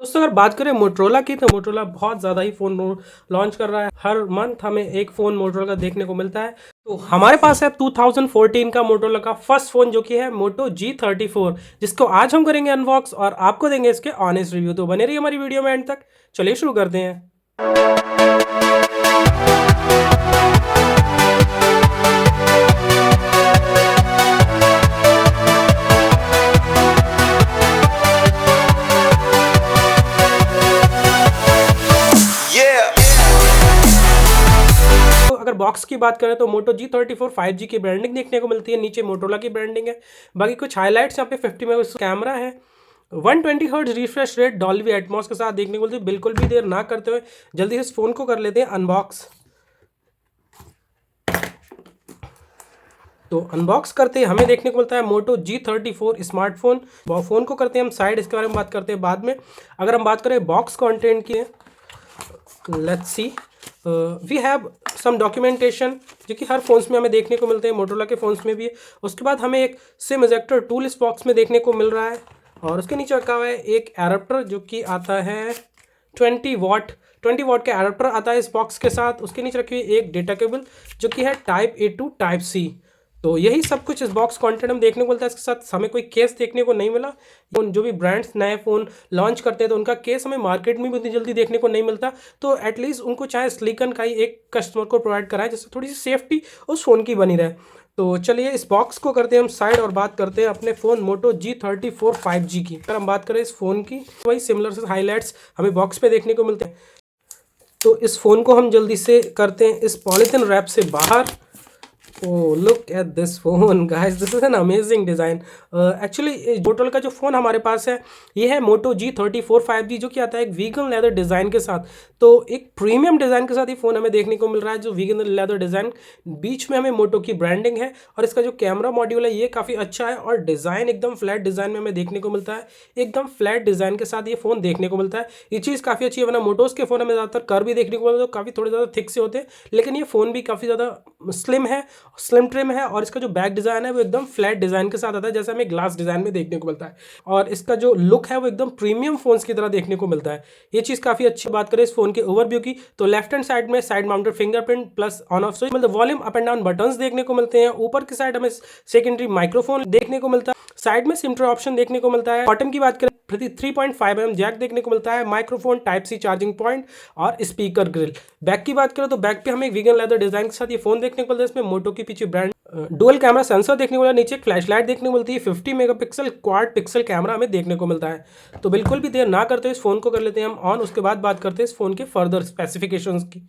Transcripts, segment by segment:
दोस्तों अगर बात करें मोटरोला की तो मोटरोला बहुत ज़्यादा ही फ़ोन लॉन्च कर रहा है। हर मंथ हमें एक फ़ोन मोटरोला का देखने को मिलता है। तो हमारे पास है 2014 का मोटरोला का फर्स्ट फ़ोन जो कि है मोटो G34, जिसको आज हम करेंगे अनबॉक्स और आपको देंगे इसके ऑनेस्ट रिव्यू। तो बने रहिए हमारी वीडियो में एंड तक। चलिए शुरू करते हैं। तो अगर बॉक्स की बात करें तो मोटो G34 5G की ब्रांडिंग देखने को मिलती है। नीचे मोटरोला की ब्रांडिंग है। बाकी कुछ हाइलाइट्स यहाँ पे 50 मेगापिक्सल कैमरा है, 120 hertz refresh rate Dolby Atmos के साथ देखने को मिलती है। बिल्कुल भी देर ना करते हुए जल्दी से इस फोन को कर लेते हैं अनबॉक्स। तो अनबॉक्स करते हैं हमें देखने को मिलता है मोटो G34 स्मार्टफोन। फ़ोन को करते हैं हम साइड, इसके बारे में बात करते हैं बाद में। अगर हम बात करें बॉक्स कंटेंट की, let's see, we have some documentation जो कि हर फोन्स में हमें देखने को मिलते हैं, मोटरोला के फ़ोन्स में भी है। उसके बाद हमें एक सिम इजेक्टर टूल इस बॉक्स में देखने को मिल रहा है और उसके नीचे रखा हुआ है एक एडाप्टर जो कि आता है 20 वाट का एडाप्टर आता है इस बॉक्स के साथ। उसके नीचे रखी हुई एक डेटा केबल जो कि है type A to type C. तो यही सब कुछ इस बॉक्स कंटेंट हम देखने को मिलता है। इसके साथ हमें कोई केस देखने को नहीं मिला। जो भी ब्रांड्स नए फ़ोन लॉन्च करते हैं तो उनका केस हमें मार्केट में भी उतनी जल्दी देखने को नहीं मिलता। तो एटलीस्ट उनको चाहे सिलिकॉन का ही एक कस्टमर को प्रोवाइड कराएं जिससे थोड़ी सी सेफ्टी उस फ़ोन की बनी रहे। तो चलिए इस बॉक्स को करते हैं हम साइड और बात करते हैं अपने फ़ोन मोटो G34 5G की। अगर हम बात करें इस फ़ोन की, वही सिमिलर से हाईलाइट्स हमें बॉक्स पे देखने को मिलते हैं। तो इस फ़ोन को हम जल्दी से करते हैं इस पॉलीथिन रैप से बाहर। Oh, look at this phone, guys. This is an amazing design. Actually Motorola का जो फ़ोन हमारे पास है ये है मोटो G34 5G जो कि आता है एक वीगन लेदर डिज़ाइन के साथ। तो एक प्रीमियम डिज़ाइन के साथ ये फ़ोन हमें देखने को मिल रहा है। जो वीगन लेदर डिज़ाइन, बीच में हमें मोटो की ब्रांडिंग है और इसका जो कैमरा मॉड्यूल है ये काफ़ी अच्छा है और डिज़ाइन एकदम फ्लैट डिज़ाइन में हमें देखने को मिलता है। एकदम फ्लैट डिज़ाइन के साथ ये फ़ोन देखने को मिलता है। ये चीज़ काफ़ी अच्छी है, वरना मोटोज़ के फ़ोन हमें ज़्यादातर कर भी देखने को मिलता है, काफ़ी थोड़े ज़्यादा थिक से होते हैं, लेकिन ये फ़ोन भी काफ़ी ज़्यादा स्लिम है, स्लिम ट्रिम है और इसका जो बैक डिज़ाइन है वो एकदम फ्लैट डिज़ाइन के साथ आता है जैसे हमें ग्लास डिज़ाइन में देखने को मिलता है। और इसका जो लुक है वो एकदम प्रीमियम फ़ोन्स की तरह देखने को मिलता है। ये चीज़ काफ़ी अच्छी। बात करें इस फ़ोन के ओवरव्यू की तो लेफ्ट हैंड साइड में side mounted fingerprint plus on off switch, मतलब volume up and down buttons देखने को मिलते हैं। ऊपर की साइड हमें सेकेंडरी माइक्रोफोन देखने को मिलता है। साइड में सिम ट्रे ऑप्शन देखने को मिलता है। बॉटम की बात करें 3.5 mm जैक देखने को मिलता है, microphone type C charging point और स्पीकर ग्रिल। बैक की बात करें तो बैक पे हमें एक वीगन लेदर डिजाइन के साथ ये फोन देखने को मिलता है। इसमें मोटो की पीछे ब्रांड डुअल कैमरा सेंसर देखने को मिला। नीचे एक फ्लैश लाइट देखने को मिलती है। 50 मेगापिक्सल क्वाड पिक्सल कैमरा हमें देखने को मिलता है। तो बिल्कुल भी देर ना करते इस फोन को कर लेते हैं हम ऑन। उसके बाद बात करते हैं इस फोन के फर्दर स्पेसिफिकेशंस की।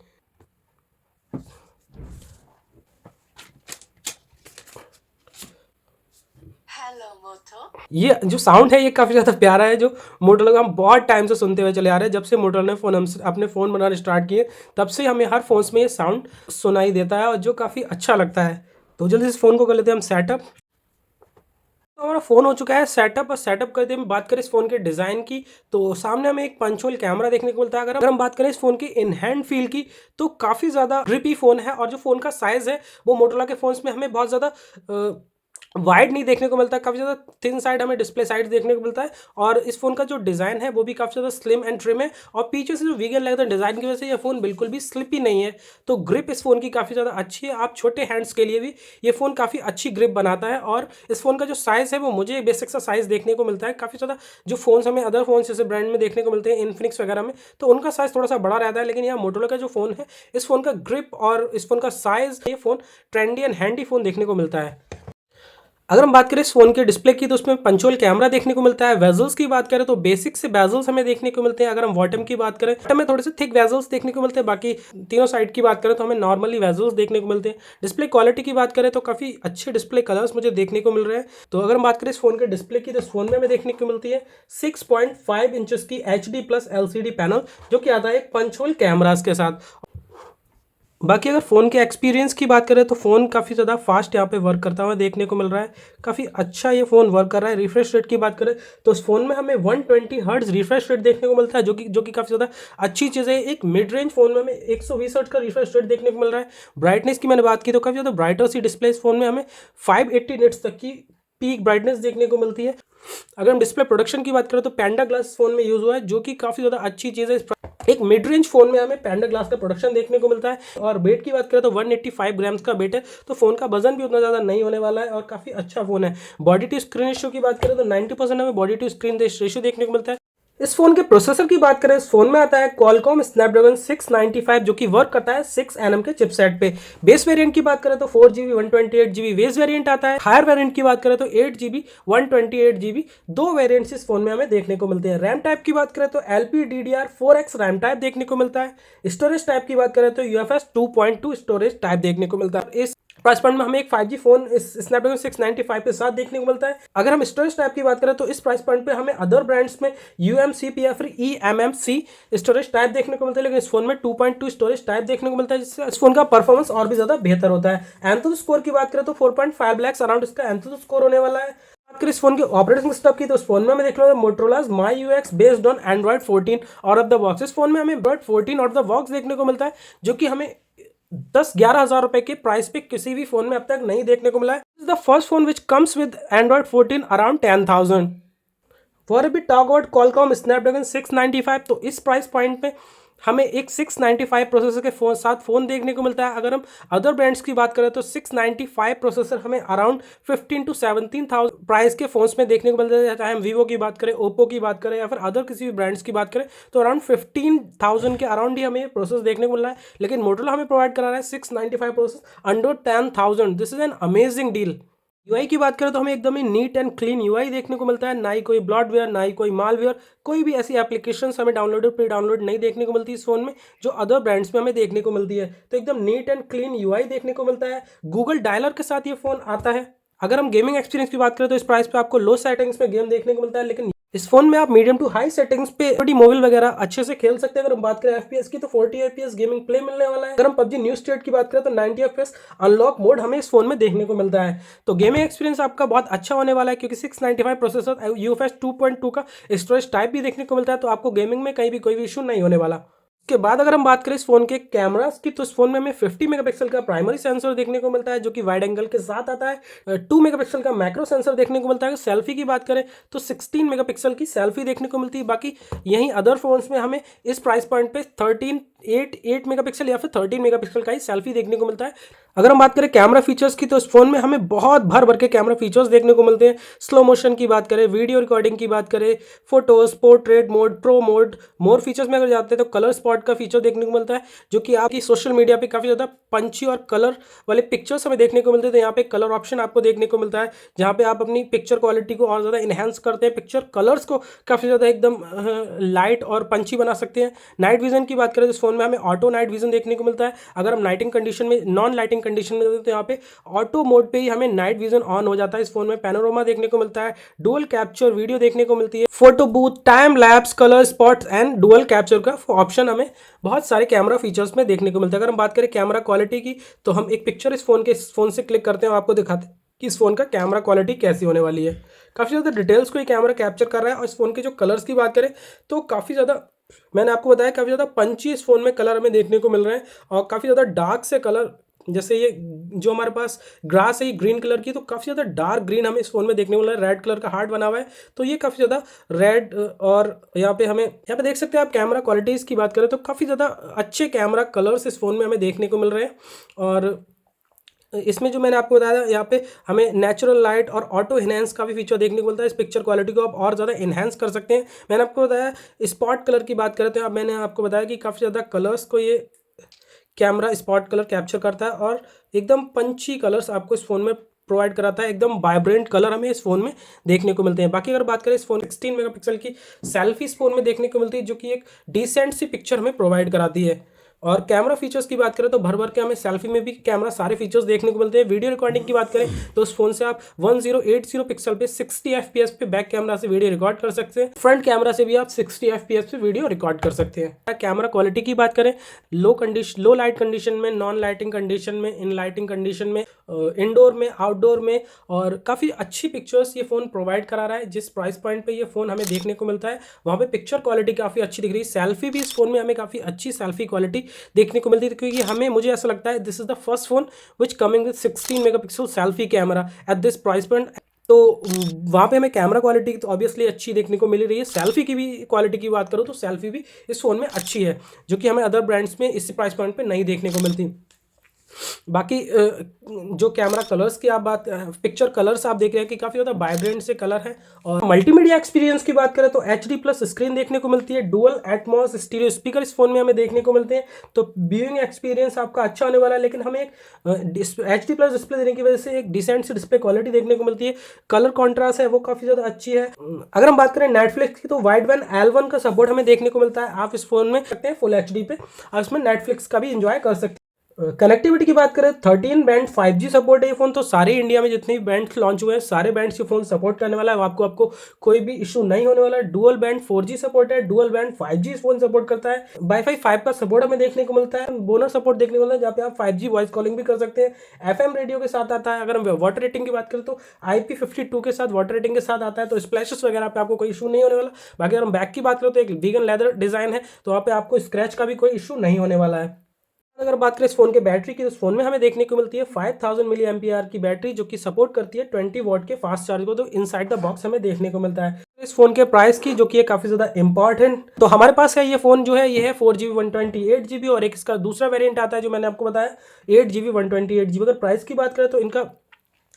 ये जो साउंड है ये काफ़ी ज़्यादा प्यारा है, जो मोटरोला का हम बहुत टाइम से सुनते हुए चले आ रहे हैं। जब से मोटरोला ने फ़ोन हमसे अपने फ़ोन बनाना स्टार्ट किए तब से हमें हर फोन्स में ये साउंड सुनाई देता है और जो काफ़ी अच्छा लगता है। तो जल्दी इस फ़ोन को कर लेते हैं हम सेटअप। तो हमारा फ़ोन हो चुका है सेटअप। और सेटअप करते हम बात करें इस फ़ोन के डिज़ाइन की तो सामने हमें एक पंच होल कैमरा देखने को मिलता है। अगर हम बात करें इस फ़ोन की इन हैंड फील की तो काफ़ी ज़्यादा ग्रिपी फ़ोन है और जो फ़ोन का साइज़ है वो मोटरोला के फ़ोन्स में हमें बहुत ज़्यादा वाइड नहीं देखने को मिलता, काफ़ी ज़्यादा थिन साइड हमें डिस्प्ले साइड देखने को मिलता है। और इस फ़ोन का जो डिज़ाइन है वो भी काफ़ी ज़्यादा स्लिम एंड ट्रिम है और पीछे से जो वीगन लेदर डिज़ाइन की वजह से ये फ़ोन बिल्कुल भी स्लिपी नहीं है। तो ग्रिप इस फ़ोन की काफ़ी ज़्यादा अच्छी है। आप छोटे हैंड्स के लिए भी ये फ़ोन काफ़ी अच्छी ग्रिप बनाता है। और इस फ़ोन का जो साइज़ है वो मुझे बेसिक सा साइज़ देखने को मिलता है। काफ़ी ज़्यादा जो फ़ोन्स हमें अदर फ़ोन जैसे ब्रांड में देखने को मिलते हैं इन्फिनिक्स वगैरह में, तो उनका साइज़ थोड़ा सा बड़ा रहता है, लेकिन यहाँ मोटोरोला का जो फ़ोन है इस फ़ोन का ग्रिप और इस फ़ोन का साइज़, ये phone trendy and handy phone देखने को मिलता है। अगर हम बात करें इस फोन के डिस्प्ले की तो उसमें पंचोल कैमरा देखने को मिलता है। वेजल्स की बात करें तो बेसिक से बेजल्स हमें देखने को मिलते हैं। अगर हम बॉटम की बात करें तो हमें थोड़े से थिक वेजल्स देखने को मिलते हैं। बाकी तीनों साइड की बात करें तो हमें नॉर्मली वेजल्स देखने को मिलते हैं। डिस्प्ले क्वालिटी की बात करें तो काफ़ी अच्छे डिस्प्ले कलर्स मुझे देखने को मिल रहे हैं। तो अगर हम बात करें इस फोन के डिस्प्ले की तो इस फोन में हमें देखने को मिलती है 6.5 इंचेस की HD+ LCD पैनल जो कि आता है एक पंचोल कैमरास के साथ। बाकी अगर फ़ोन के एक्सपीरियंस की बात करें तो फ़ोन काफ़ी ज़्यादा फास्ट यहाँ पे वर्क करता हुआ देखने को मिल रहा है। काफ़ी अच्छा ये फ़ोन वर्क कर रहा है। रिफ्रेश रेट की बात करें तो इस फ़ोन में हमें 120 हर्ट्ज रिफ्रेश रेट देखने को मिलता है जो कि काफ़ी ज़्यादा अच्छी चीज़ है। एक मिड रेंज फ़ोन में हमें 120 हर्ट्ज का रिफ्रेश रेट देखने को मिल रहा है। ब्राइटनेस की मैंने बात की तो काफ़ी ज़्यादा ब्राइटर सी डिस्प्ले इस फ़ोन में हमें 580 निट्स तक की पीक ब्राइटनेस देखने को मिलती है। अगर हम डिस्प्ले प्रोडक्शन की बात करें तो पैंडा ग्लास फोन में यूज हुआ है, जो कि काफी ज्यादा अच्छी चीज है। एक मिड रेंज फोन में हमें पैंडा ग्लास का प्रोडक्शन देखने को मिलता है। और वेट की बात करें तो 185 ग्राम्स का वेट है, तो फोन का वजन भी उतना ज्यादा नहीं होने वाला है और काफी अच्छा फोन है। बॉडी टू स्क्रीन रेशियो की बात करें तो 90% हमें बॉडी टू स्क्रीन रेशियो देखने को मिलता है। इस फोन के प्रोसेसर की बात करें, इस फोन में आता है Qualcomm Snapdragon 695 जो कि वर्क करता है 6nm के चिपसेट पे। बेस वेरिएंट की बात करें तो 4GB 128GB बेस वेरिएंट आता है। हायर वेरिएंट की बात करें तो 8GB 128GB दो वेरिएंट्स इस फोन में हमें देखने को मिलते हैं। रैम टाइप की बात करें तो LPDDR4X रैम टाइप देखने को मिलता है। स्टोरेज टाइप की बात करें तो UFS 2.2 स्टोरेज टाइप देखने को मिलता है। इस प्राइस पॉइंट में हमें एक 5G फोन इस स्नैपड्रैगन 695 के साथ देखने को मिलता है। अगर हम स्टोरेज टाइप की बात करें तो इस प्राइस पॉइंट पे हमें अदर ब्रांड्स में UMCP या फिर eMMC स्टोरेज टाइप देखने को मिलता है, लेकिन इस फोन में 2.2 स्टोरेज टाइप देखने को मिलता है, जिससे इस फोन का परफॉर्मेंस और भी ज्यादा बेहतर होता है। एंथुसियास्ट स्कोर की बात करें तो 4.5 लाख अराउंड इसका एंथुसियास्ट स्कोर होने वाला है। बात करें इस फोन के ऑपरेटिंग सिस्टम की तो इस फोन में हमें देख लो मोटोरोला's MyUX based on Android 14 out of the box. इस फोन में हमें Android 14 out of the box देखने को मिलता है, जो कि हमें 10-11 हज़ार रुपए के प्राइस पे किसी भी फोन में अब तक नहीं देखने को मिला है। The first phone which comes with Android 14 around 10,000। For be talk about Qualcomm Snapdragon 695, तो इस प्राइस पॉइंट पे हमें एक 695 प्रोसेसर के साथ फोन देखने को मिलता है। अगर हम अदर ब्रांड्स की बात करें तो 695 प्रोसेसर हमें अराउंड 15 to 17,000 प्राइस के फोन्स में देखने को मिलता है। चाहे हम वीवो की बात करें, ओप्पो की बात करें या फिर अदर किसी भी ब्रांड्स की बात करें, तो अराउंड 15,000 के अराउंड ही हमें प्रोसेस देखने को मिल रहा है। लेकिन मोटोरोला हमें प्रोवाइड करा रहा है 695 process under 10,000। This is an amazing deal. UI की बात करें तो हमें एकदम ही नीट एंड क्लीन यूआई देखने को मिलता है, ना ही कोई ब्लॉटवेयर, ना ही कोई मालवेयर, कोई भी ऐसी एप्लीकेशंस हमें डाउनलोडेड प्री डाउनलोड नहीं देखने को मिलती इस फोन में, जो अदर ब्रांड्स में हमें देखने को मिलती है। तो एकदम नीट एंड क्लीन यूआई देखने को मिलता है। गूगल डायलर के साथ ये फोन आता है। अगर हम गेमिंग एक्सपीरियंस की बात करें तो इस प्राइस पे आपको लो सेटिंग्स में गेम देखने को मिलता है, लेकिन इस फोन में आप मीडियम टू हाई सेटिंग्स पे बड़ी मोबाइल वगैरह अच्छे से खेल सकते हैं। अगर हम बात करें एफपीएस की तो 40 एफपीएस गेमिंग प्ले मिलने वाला है। अगर हम पबजी न्यू स्टेट की बात करें तो 90 एफपीएस अनलॉक मोड हमें इस फोन में देखने को मिलता है। तो गेमिंग एक्सपीरियंस आपका बहुत अच्छा होने वाला है, क्योंकि 695 प्रोसेसर UFS 2.2 का स्टोरेज टाइप भी देखने को मिलता है, तो आपको गेमिंग में कहीं भी कोई भी इशू नहीं होने वाला। के बाद अगर हम बात करें इस फोन के कैमरास की, तो इस फोन में हमें 50 मेगापिक्सल का प्राइमरी सेंसर देखने को मिलता है, जो कि वाइड एंगल के साथ आता है। 2 मेगापिक्सल का मैक्रो सेंसर देखने को मिलता है। सेल्फी की बात करें तो 16 मेगापिक्सल की सेल्फी देखने को मिलती है। बाकी यहीं अदर फोन्स में हमें इस प्राइस पॉइंट पे 8 मेगापिक्सल या फिर 13 मेगापिक्सल का ही सेल्फी देखने को मिलता है। अगर हम बात करें कैमरा फीचर्स की, तो इस फोन में हमें बहुत भर भर के कैमरा फीचर्स देखने को मिलते हैं। स्लो मोशन की बात करें, वीडियो रिकॉर्डिंग की बात करें, photos, portrait mode, pro mode, more features में अगर जाते हैं तो कलर स्पॉट का फीचर देखने को मिलता है, जो कि आपकी सोशल मीडिया पे काफ़ी ज़्यादा पंची और कलर वाले पिक्चर्स हमें देखने को मिलते हैं। तो यहाँ पे कलर ऑप्शन आपको देखने को मिलता है, जहाँ पे आप अपनी पिक्चर क्वालिटी को और ज़्यादा इन्हेंस करते हैं, पिक्चर कलर्स को काफ़ी ज़्यादा एकदम लाइट और पंची बना सकते हैं। नाइट विजन की बात करें तो इस फोन में हमें ऑटो नाइट विजन देखने को मिलता है। अगर हम लाइटिंग कंडीशन में, नॉन लाइटिंग कंडीशन में तो यहाँ पे ऑटो मोड पे ही हमें नाइट विजन ऑन हो जाता है। इस फोन में पैनोरामा देखने को मिलता है, डुअल कैप्चर वीडियो देखने को मिलती है, photo booth, time lapse, colour spots and dual capture का ऑप्शन हमें बहुत सारे कैमरा फीचर्स में देखने को मिलता है। अगर हम बात करें कैमरा क्वालिटी की, तो हम एक पिक्चर इस फोन से क्लिक करते हैं, आपको दिखाते हैं कि इस फोन का कैमरा क्वालिटी कैसी होने वाली है। काफ़ी ज़्यादा डिटेल्स को ये कैमरा कैप्चर कर रहा है। और इस फोन के जो कलर्स की बात करें तो काफ़ी ज़्यादा, मैंने आपको बताया, काफ़ी ज़्यादा पंची इस फोन में कलर हमें देखने को मिल रहे हैं, और काफ़ी ज़्यादा डार्क से कलर, जैसे ये जो हमारे पास ग्रास है ये ग्रीन कलर की, तो काफ़ी ज़्यादा डार्क ग्रीन हमें इस फोन में देखने को मिल रहा है। रेड कलर का हार्ट बना हुआ है, तो ये काफ़ी ज़्यादा रेड, और यहाँ पे देख सकते हैं आप कैमरा क्वालिटीज़ की बात करें तो काफ़ी ज़्यादा अच्छे कैमरा कलर्स इस फोन में हमें देखने को मिल रहे हैं। और इसमें जो मैंने आपको बताया, यहाँ पे हमें नेचुरल लाइट और ऑटो इनहेंस का भी फीचर देखने को मिलता है। इस पिक्चर क्वालिटी को आप और ज़्यादा इनहेंस कर सकते हैं। मैंने आपको बताया स्पॉट कलर की बात करते हैं, अब मैंने आपको बताया कि काफ़ी ज़्यादा कलर्स को ये कैमरा स्पॉट कलर कैप्चर करता है, और एकदम पंची कलर्स आपको इस फ़ोन में प्रोवाइड कराता है। एकदम वाइब्रेंट कलर हमें इस फोन में देखने को मिलते हैं। बाकी अगर बात करें इस फोन 16 मेगापिक्सल की सेल्फी इस फोन में देखने को मिलती है, जो कि एक डिसेंट सी पिक्चर हमें प्रोवाइड कराती है। और कैमरा फीचर्स की बात करें तो भर भर के हमें सेल्फी में भी कैमरा सारे फीचर्स देखने को मिलते हैं। वीडियो रिकॉर्डिंग की बात करें तो उस फोन से आप 1080 पिक्सल पे 60 FPS पे बैक कैमरा से वीडियो रिकॉर्ड कर सकते हैं। फ्रंट कैमरा से भी आप 60 FPS पे वीडियो रिकॉर्ड कर सकते हैं। कैमरा क्वालिटी की बात करें, लो लाइट कंडीशन में, नॉन लाइटिंग कंडीशन में, इन लाइटिंग कंडीशन में, इंडोर में, आउटडोर में, और काफ़ी अच्छी पिक्चर्स ये फ़ोन प्रोवाइड करा रहा है। जिस प्राइस पॉइंट पे ये फ़ोन हमें देखने को मिलता है वहाँ पे पिक्चर क्वालिटी काफ़ी अच्छी दिख रही है। सेल्फी भी इस फ़ोन में हमें काफ़ी अच्छी सेल्फी क्वालिटी देखने को मिलती है, क्योंकि मुझे ऐसा लगता है this is the first phone which coming with 16 megapixel selfie camera at this price point. तो वहाँ पे हमें कैमरा क्वालिटी तो ऑब्वियसली अच्छी देखने को मिल रही है। सेल्फी की भी क्वालिटी की बात करूँ तो सेल्फी भी इस फ़ोन में अच्छी है, जो कि हमें अदर ब्रांड्स में इस प्राइस पॉइंट पे नहीं देखने को मिलती। बाकी जो कैमरा कलर्स की आप बात पिक्चर कलर्स आप देख रहे हैं कि काफ़ी ज़्यादा वाइब्रेंट से कलर है। और मल्टीमीडिया एक्सपीरियंस की बात करें तो HD प्लस स्क्रीन देखने को मिलती है, डुअल एटमॉस स्टीरियो स्पीकर इस फोन में हमें देखने को मिलते हैं। तो व्यूइंग एक्सपीरियंस आपका अच्छा होने वाला है, लेकिन हमें एक HD प्लस डिस्प्ले देने की वजह से एक डिसेंट सी डिस्प्ले क्वालिटी देखने को मिलती है। कलर कॉन्ट्रास्ट है वो काफ़ी ज़्यादा अच्छी है। अगर हम बात करें नेटफ्लिक्स की तो वाइड बैंड L1 का सपोर्ट हमें देखने को मिलता है। आप इस फोन में सकते हैं फुल HD पे और इसमें नेटफ्लिक्स का भी इंजॉय कर सकते हैं। कनेक्टिविटी की बात करें 13 बैंड 5G सपोर्ट है ये फ़ोन। तो सारे इंडिया में जितने भी बैंड्स लॉन्च हुए हैं सारे बैंड्स ये फ़ोन सपोर्ट करने वाला है। आपको कोई भी इशू नहीं होने वाला है। डुअल बैंड 4G सपोर्ट है, डुअल बैंड 5G इस फोन सपोर्ट करता है। वाईफाई 5 का सपोर्ट हमें देखने को मिलता है। बोनस सपोर्ट देखने को मिलता है जहाँ पे आप 5G वॉइस कॉलिंग भी कर सकते हैं। FM रेडियो के साथ आता है। अगर हम वाटर रेटिंग की बात करें तो IP52 के साथ वाटर रेटिंग के साथ आता है, तो स्प्लैशेस वगैरह पे आपको कोई इशू नहीं होने वाला। बाकी अगर हम बैक की बात करें तो एक वीगन लेदर डिज़ाइन है, तो वहाँ पे आपको स्क्रैच का भी कोई इशू नहीं होने वाला है। अगर बात करें इस फोन के बैटरी की तो इस फोन में हमें देखने को मिलती है 5000 मिली एम्पियर की बैटरी, जो कि सपोर्ट करती है 20 वॉट के फास्ट चार्ज को। तो इनसाइड द बॉक्स हमें देखने को मिलता है। इस फोन के प्राइस की जो कि काफी ज्यादा इंपॉर्टेंट, तो हमारे पास है ये फोन जो है ये है 4GB 128GB, और एक इसका दूसरा वेरिएंट आता है जो मैंने आपको बताया 8GB 128GB। अगर प्राइस की बात करें तो इनका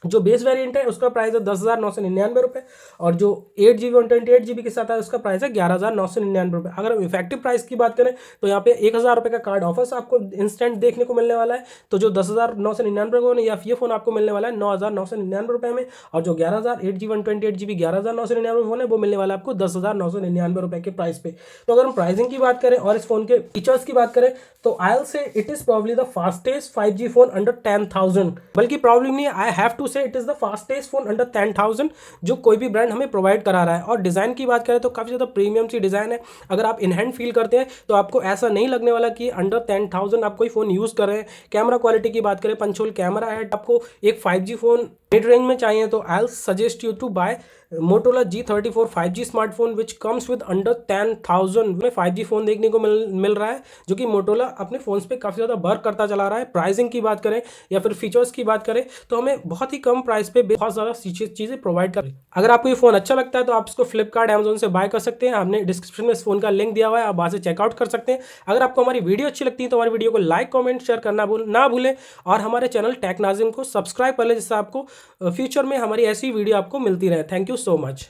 जो बेस वेरिएंट है उसका प्राइस है 10,999 रुपये, और जो 8GB 128GB के साथ है उसका प्राइस है 11,999 रुपये। अगर हम इफेक्टिव प्राइस की बात करें तो यहाँ पे 1,000 रुपये का कार्ड ऑफर्स आपको इंस्टेंट देखने को मिलने वाला है। तो जो 10,999 रुपये या ये फोन आपको मिलने वाला है 9,999 रुपये में, और जो 8GB 128GB 11,999 फोन है वो मिलने वाला है आपको 10,999 रुपये के प्राइस पे। तो अगर हम प्राइसिंग की बात करें और इस फोन के फीचर्स की बात करें तो आई से it is probably the fastest 5G phone under 10,000, बल्कि प्रॉब्लम नहीं है, आई हैव टू से it is the fastest phone under 10,000 जो कोई भी ब्रांड हमें प्रोवाइड करा रहा है। और डिज़ाइन की बात करें तो काफ़ी ज़्यादा प्रीमियम सी डिज़ाइन है। अगर आप इन हैंड फील करते हैं तो आपको ऐसा नहीं लगने वाला कि अंडर 10,000 आप कोई फ़ोन यूज़ कर रहे हैं। कैमरा क्वालिटी की बात करें, पंच होल कैमरा है। आपको एक 5G फोन मिड रेंज में चाहिए तो I suggest you to buy Motorola G34 5G smartphone which comes with under 10,000 में 5G फोन देखने को मिल रहा है, जो कि Motorola अपने फोन्स पे काफ़ी ज़्यादा वर्क करता चला रहा है। प्राइसिंग की बात करें या फिर फीचर्स की बात करें तो हमें बहुत ही कम प्राइस पे बहुत ज़्यादा चीज़ें प्रोवाइड कर। अगर आपको ये फ़ोन अच्छा लगता है तो आप इसको फ्लिपकार्ट अमेजोन से बाय कर सकते हैं। हमने डिस्क्रिप्शन में इस फोन का लिंक दिया हुआ है, आप वहाँ से चेकआउट कर सकते हैं। अगर आपको हमारी वीडियो अच्छी लगती है तो हमारी वीडियो को लाइक कमेंट शेयर करना ना भूलें, और हमारे चैनल टेक नाज़िम को सब्सक्राइब कर लें, जिससे आपको फ्यूचर में हमारी ऐसी वीडियो आपको मिलती रहे। Thank you so much.